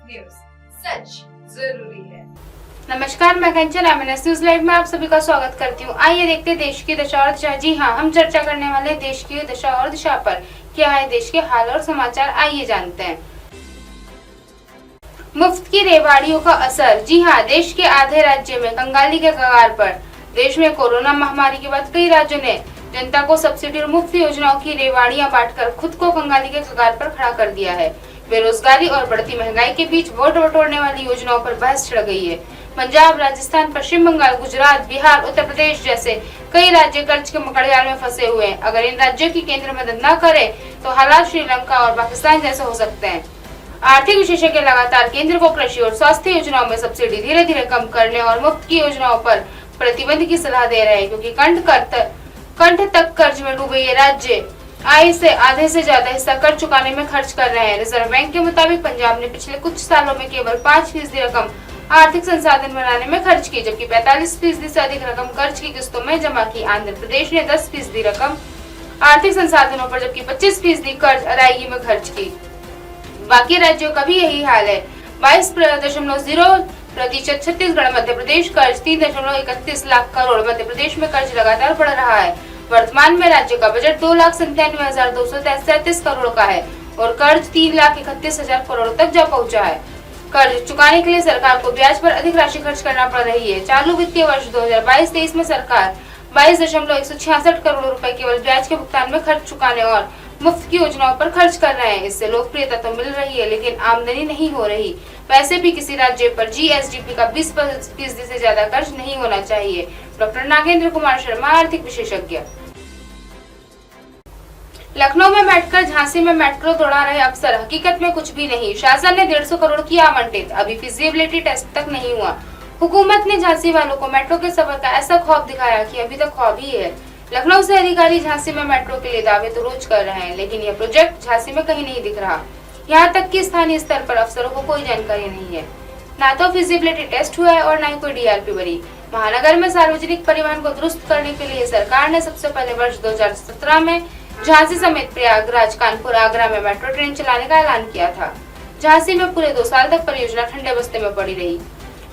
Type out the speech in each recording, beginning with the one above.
News, सच जरूरी है। नमस्कार, मैं कंचन एमएनएस न्यूज लाइव में आप सभी का स्वागत करती हूँ। आइए देखते हैं देश की दशा और दिशा। जी हाँ, हम चर्चा करने वाले देश की दशा और दिशा पर। क्या है देश के हाल और समाचार, आइए जानते हैं। मुफ्त की रेवाड़ियों का असर। जी हाँ, देश के आधे राज्य में कंगाली के कगार पर। देश में कोरोना महामारी के बाद कई राज्यों ने जनता को सब्सिडी और मुफ्त योजनाओं की रेवाड़ियां बांटकर खुद को कंगाली के कगार पर खड़ा कर दिया है। बेरोजगारी और बढ़ती महंगाई के बीच वोट बटोरने वाली योजनाओं पर बहस छिड़ गई है। पंजाब, राजस्थान, पश्चिम बंगाल, गुजरात, बिहार, उत्तर प्रदेश जैसे कई राज्य कर्ज के मकड़जाल में फंसे हुए हैं। अगर इन राज्यों की केंद्र मदद न करे तो हालात श्रीलंका और पाकिस्तान जैसे हो सकते हैं। आर्थिक विशेषज्ञ लगातार केंद्र को कृषि और स्वास्थ्य योजनाओं में सब्सिडी धीरे धीरे कम करने और मुफ्त की योजनाओं पर प्रतिबंध की सलाह दे रहे हैं, क्योंकि कंठ तक कर्ज में डूबे ये राज्य आय से आधे से ज्यादा हिस्सा कर्ज चुकाने में खर्च कर रहे हैं। रिजर्व बैंक के मुताबिक पंजाब ने पिछले कुछ सालों में केवल 5% रकम आर्थिक संसाधन बनाने में खर्च की, जबकि 45% से अधिक रकम कर्ज की किस्तों में जमा की। आंध्र प्रदेश ने 10% रकम आर्थिक संसाधनों पर जबकि 25% कर्ज अदायगी में खर्च की। बाकी राज्यों का भी यही हाल है। 22.0% छत्तीसगढ़, मध्य प्रदेश कर्ज 3.31 लाख करोड़। मध्य प्रदेश में कर्ज लगातार बढ़ रहा है। वर्तमान में राज्य का बजट 2,97,233 करोड़ का है और कर्ज 3,31,000 करोड़ तक जा पहुंचा है। कर्ज चुकाने के लिए सरकार को ब्याज पर अधिक राशि खर्च करना पड़ रही है। चालू वित्तीय वर्ष 2022-23 में सरकार 22.166 करोड़ रुपए केवल ब्याज के भुगतान में खर्च चुकाने और मुफ्त की योजनाओं पर खर्च कर रहे हैं। इससे लोकप्रियता तो मिल रही है, लेकिन आमदनी नहीं हो रही। वैसे भी किसी राज्य पर जीएसडीपी का 20% से ज्यादा कर्ज नहीं होना चाहिए। डॉक्टर नागेंद्र कुमार शर्मा, आर्थिक विशेषज्ञ। लखनऊ में बैठकर झांसी में मेट्रो दौड़ा रहे अफसर, हकीकत में कुछ भी नहीं। शासन ने 150 करोड़ किया आवंटित, अभी फिजिबिलिटी टेस्ट तक नहीं हुआ। हुकूमत ने झांसी वालों को मेट्रो के सफर का ऐसा ख्वाब दिखाया कि अभी तक ख्वाब ही है। लखनऊ से अधिकारी झांसी में मेट्रो के लिए दावे तो रोज कर रहे हैं, लेकिन यह प्रोजेक्ट झांसी में कहीं नहीं दिख रहा। यहाँ तक कि स्थानीय स्तर पर अफसरों को कोई जानकारी नहीं है। ना तो फिजिबिलिटी टेस्ट हुआ है और न ही कोई डीआरपी बनी। महानगर में सार्वजनिक परिवहन को दुरुस्त करने के लिए सरकार ने सबसे पहले वर्ष 2017 में झांसी समेत प्रयागराज, कानपुर, आगरा में मेट्रो ट्रेन चलाने का ऐलान किया था। झांसी में पूरे 2 साल तक परियोजना ठंडे बस्ते में पड़ी रही।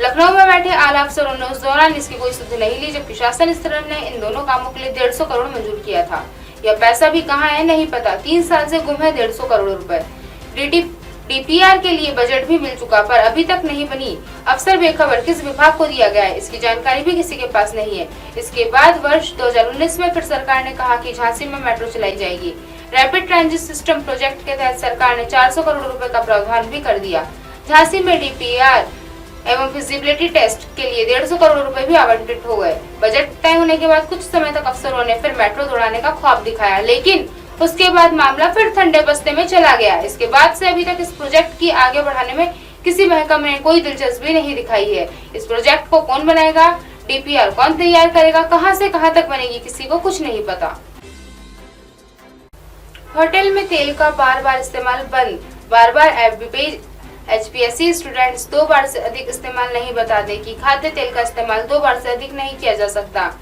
लखनऊ में बैठे आला अफसरों ने उस दौरान इसकी कोई सुध नहीं ली, जबकि शासन स्तर ने इन दोनों कामों के लिए 150 करोड़ मंजूर किया था। यह पैसा भी कहाँ है नहीं पता। 3 साल से गुम है 150 करोड़ रुपए। डीपीआर के लिए बजट भी मिल चुका पर अभी तक नहीं बनी। अफसर बेखबर, किस विभाग को दिया गया है इसकी जानकारी भी किसी के पास नहीं है। इसके बाद वर्ष 2019 में फिर सरकार ने कहा कि झांसी में मेट्रो चलाई जाएगी। रैपिड ट्रांजिट सिस्टम प्रोजेक्ट के तहत सरकार ने 400 करोड़ रुपए का प्रावधान भी कर दिया। झांसी में डीपीआर एवं फिजिबिलिटी टेस्ट के लिए 150 करोड़ रुपए भी आवंटित हो गए। बजट तय होने के बाद कुछ समय तक अफसरों ने फिर मेट्रो दौड़ाने का ख्वाब दिखाया, लेकिन उसके बाद मामला फिर ठंडे बस्ते में चला गया। इसके बाद से अभी तक इस प्रोजेक्ट की आगे बढ़ाने में किसी महकमे ने कोई दिलचस्पी नहीं दिखाई है। इस प्रोजेक्ट को कौन बनाएगा, डीपीआर कौन तैयार करेगा, कहां से कहां तक बनेगी, किसी को कुछ नहीं पता। होटल में तेल का बार-बार इस्तेमाल बंद। बार-बार एचपीएससी स्टूडेंट्स 2 बार से अधिक इस्तेमाल नहीं बताते कि खाद्य तेल का इस्तेमाल 2 बार से अधिक नहीं किया जा सकता।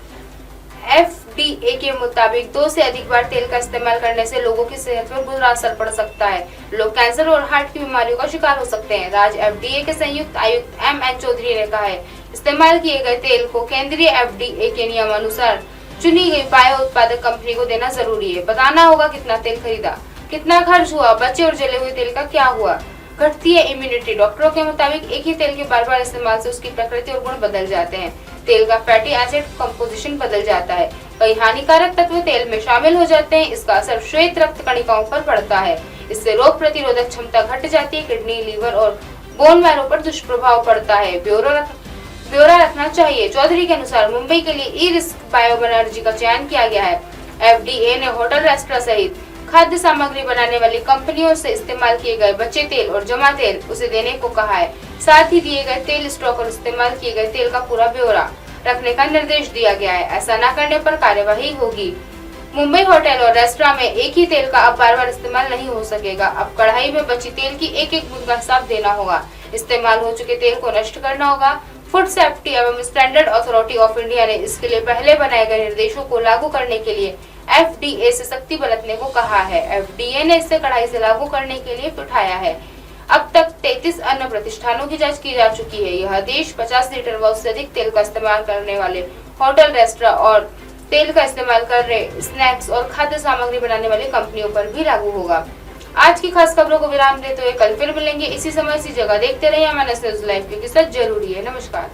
FDA के मुताबिक 2 से अधिक बार तेल का इस्तेमाल करने से लोगों की सेहत पर बुरा असर पड़ सकता है। लोग कैंसर और हार्ट की बीमारियों का शिकार हो सकते हैं। राज्य FDA के संयुक्त आयुक्त MN चौधरी ने कहा है, इस्तेमाल किए गए तेल को केंद्रीय FDA के नियमानुसार चुनी गई बायो उत्पादक कंपनी को देना जरूरी है। बताना होगा कितना तेल खरीदा, कितना खर्च हुआ, बचे और जले हुए तेल का क्या हुआ। घटती है इम्यूनिटी। डॉक्टरों के मुताबिक एक ही तेल के बार-बार इस्तेमाल से उसकी प्रकृति और गुण बदल जाते हैं। तेल का फैटी एसिड कंपोजिशन बदल जाता है। कई हानिकारक तत्व तेल में शामिल हो जाते हैं। इसका असर श्वेत रक्त कणिकाओं पर पड़ता है। इससे रोग प्रतिरोधक क्षमता घट जाती है। किडनी, लीवर और बोन मैरो पर दुष्प्रभाव पड़ता है। ब्यौरा रखना चाहिए। चौधरी के अनुसार मुंबई के लिए ई-रिस्क बायोएनर्जी का चयन किया गया है। FDA ने होटल, रेस्टोरेंट सहित खाद्य सामग्री बनाने वाली कंपनियों से इस्तेमाल किए गए बचे तेल और जमा तेल उसे देने को कहा है। साथ ही दिए गए तेल स्टॉक और इस्तेमाल किए गए तेल का पूरा ब्यौरा रखने का निर्देश दिया गया है। ऐसा न करने पर कार्यवाही होगी। मुंबई होटल और रेस्टोरेंट में एक ही तेल का अब बार-बार इस्तेमाल नहीं हो सकेगा। अब कढ़ाई में बची तेल की एक-एक बूंद का हिसाब देना होगा। इस्तेमाल हो चुके तेल को नष्ट करना होगा। फूड सेफ्टी एवं स्टैंडर्ड अथॉरिटी ऑफ इंडिया ने इसके लिए पहले बनाए गए निर्देशों को लागू करने के लिए FDA से सख्ती बरतने को कहा है। FDA ने इसे कड़ाई से लागू करने के लिए उठाया है। अब तक 33 अन्य प्रतिष्ठानों की जांच की जा चुकी है। यह आदेश 50 लीटर व उससे अधिक तेल का इस्तेमाल करने वाले होटल, रेस्टोरेंट और तेल का इस्तेमाल कर रहे स्नैक्स और खाद्य सामग्री बनाने वाली कंपनियों पर भी लागू होगा। आज की खास खबरों को विराम देते हुए कल फिर मिलेंगे इसी समय इसी जगह। देखते रहिए एमएनएस न्यूज लाइव, क्योंकि सच जरूरी है। नमस्कार।